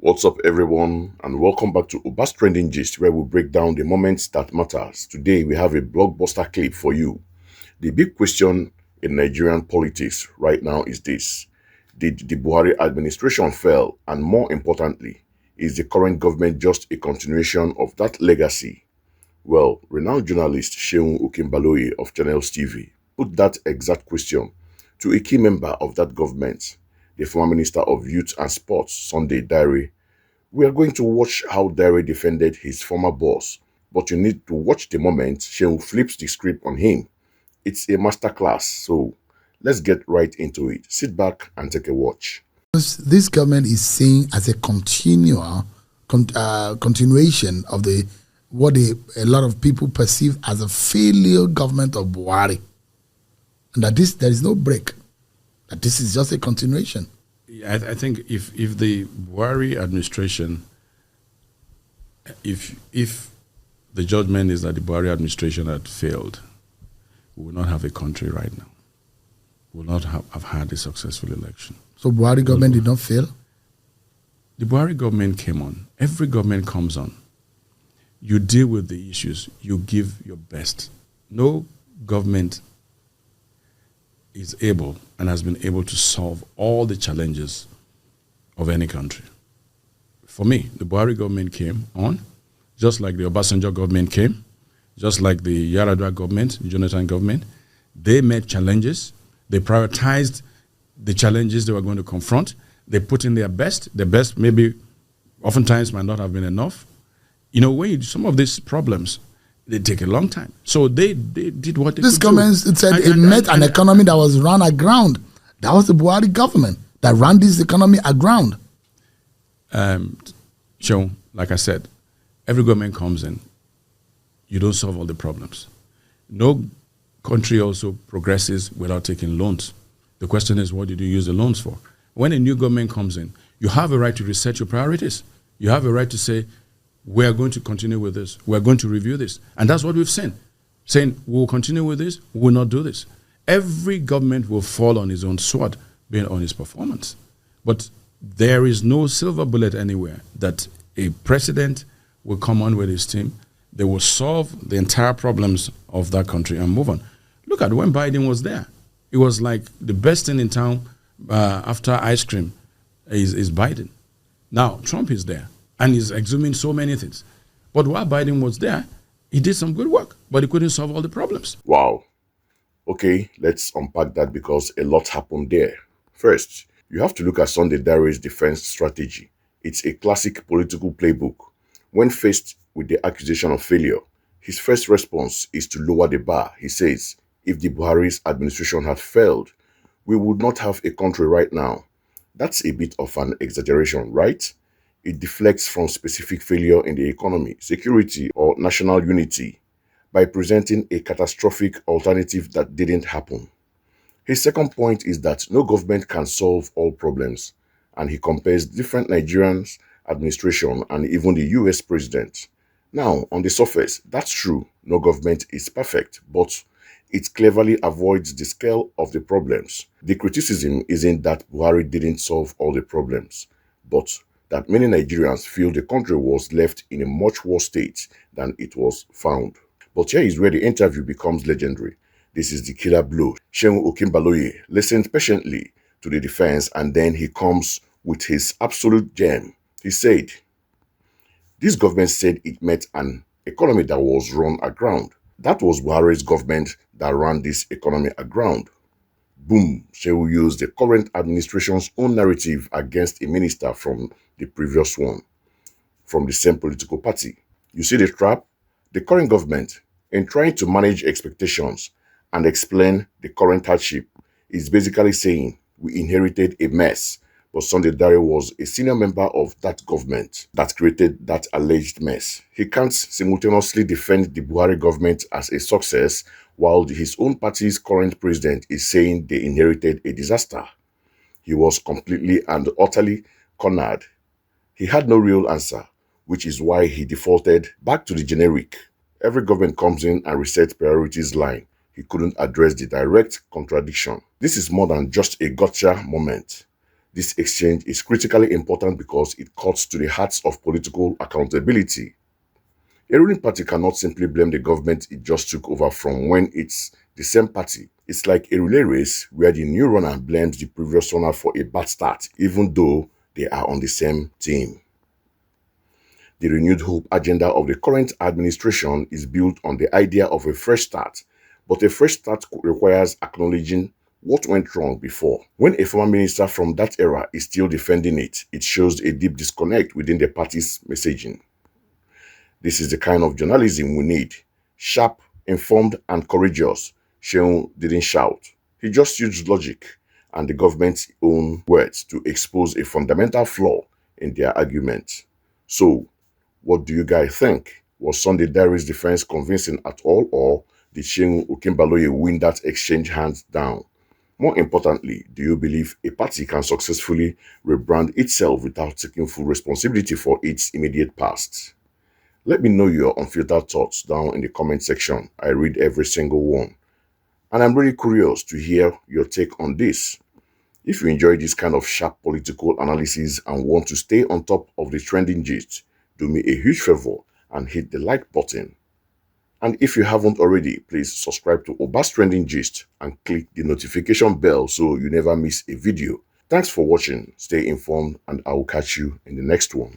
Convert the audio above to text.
What's up, everyone, and welcome back to Ubas Trending Gist, where we break down the moments that matters. Today, we have a blockbuster clip for you. The big question in Nigerian politics right now is this: did the Buhari administration fail? And more importantly, is the current government just a continuation of that legacy? Well, renowned journalist Seun Okinbaloye of Channels TV put that exact question to a key member of that government, the former Minister of Youth and Sports, Sunday Dare. We are going to watch how Dare defended his former boss, but you need to watch the moment Shehu flips the script on him. It's a masterclass, so let's get right into it. Sit back and take a watch. This government is seen as a continuation of a lot of people perceive as a failure government of Buhari, and that there is no break. That this is just a continuation. I think if the Buhari administration, if the judgment is that the Buhari administration had failed, we will not have a country right now. We will not have had a successful election. So Buhari government did not fail? The Buhari government came on. Every government comes on. You deal with the issues. You give your best. No government is able and has been able to solve all the challenges of any country. For me, the Buhari government came on, just like the Obasanjo government came, just like the Yaradua government, Jonathan government. They met challenges. They prioritized the challenges they were going to confront. They put in their best. The best maybe oftentimes might not have been enough. You know, some of these problems, they take a long time. So they did what they This could government do. said it met an economy that was run aground. That was the Buhari government that ran this economy aground. So, like I said, every government comes in, you don't solve all the problems. No country also progresses without taking loans. The question is, what did you use the loans for? When a new government comes in, you have a right to reset your priorities. You have a right to say, we are going to continue with this. We are going to review this. And that's what we've seen. Saying, we will continue with this, we will not do this. Every government will fall on his own sword based on his performance. But there is no silver bullet anywhere that a president will come on with his team. They will solve the entire problems of that country and move on. Look at when Biden was there. It was like the best thing in town after ice cream is Biden. Now, Trump is there and he's exhuming so many things. But while Biden was there, he did some good work, but he couldn't solve all the problems. Wow. Okay, let's unpack that because a lot happened there. First, you have to look at Sunday Dare's defense strategy. It's a classic political playbook. When faced with the accusation of failure, his first response is to lower the bar. He says, if the Buhari's administration had failed, we would not have a country right now. That's a bit of an exaggeration, right? It deflects from specific failure in the economy, security, or national unity by presenting a catastrophic alternative that didn't happen. His second point is that no government can solve all problems, and he compares different Nigerians, administration, and even the US president. Now, on the surface, that's true, no government is perfect, but it cleverly avoids the scale of the problems. The criticism isn't that Buhari didn't solve all the problems, but that many Nigerians feel the country was left in a much worse state than it was found. But here is where the interview becomes legendary. This is the killer blow. Seun Okinbaloye listened patiently to the defense and then he comes with his absolute gem. He said, this government said it met an economy that was run aground. That was Buhari's government that ran this economy aground. Boom, Shehu used the current administration's own narrative against a minister from the previous one, from the same political party. You see the trap? The current government, in trying to manage expectations and explain the current hardship, is basically saying we inherited a mess, but Sunday Dare was a senior member of that government that created that alleged mess. He can't simultaneously defend the Buhari government as a success while his own party's current president is saying they inherited a disaster. He was completely and utterly cornered. He had no real answer, which is why he defaulted back to the generic. Every government comes in and resets priorities line. He couldn't address the direct contradiction. This is more than just a gotcha moment. This exchange is critically important because it cuts to the heart of political accountability. A ruling party cannot simply blame the government it just took over from when it's the same party. It's like a relay race where the new runner blames the previous runner for a bad start, even though they are on the same team. The renewed hope agenda of the current administration is built on the idea of a fresh start, but a fresh start requires acknowledging what went wrong before. When a former minister from that era is still defending it, it shows a deep disconnect within the party's messaging. This is the kind of journalism we need. Sharp, informed, and courageous. Seun didn't shout. He just used logic and the government's own words to expose a fundamental flaw in their argument. So, what do you guys think? Was Sunday Diary's defense convincing at all, or did Seun Okinbaloye win that exchange hands down? More importantly, do you believe a party can successfully rebrand itself without taking full responsibility for its immediate past? Let me know your unfiltered thoughts down in the comment section. I read every single one. And I'm really curious to hear your take on this. If you enjoy this kind of sharp political analysis and want to stay on top of the trending gist, do me a huge favor and hit the like button. And if you haven't already, please subscribe to Oba's Trending Gist and click the notification bell so you never miss a video. Thanks for watching, stay informed, and I will catch you in the next one.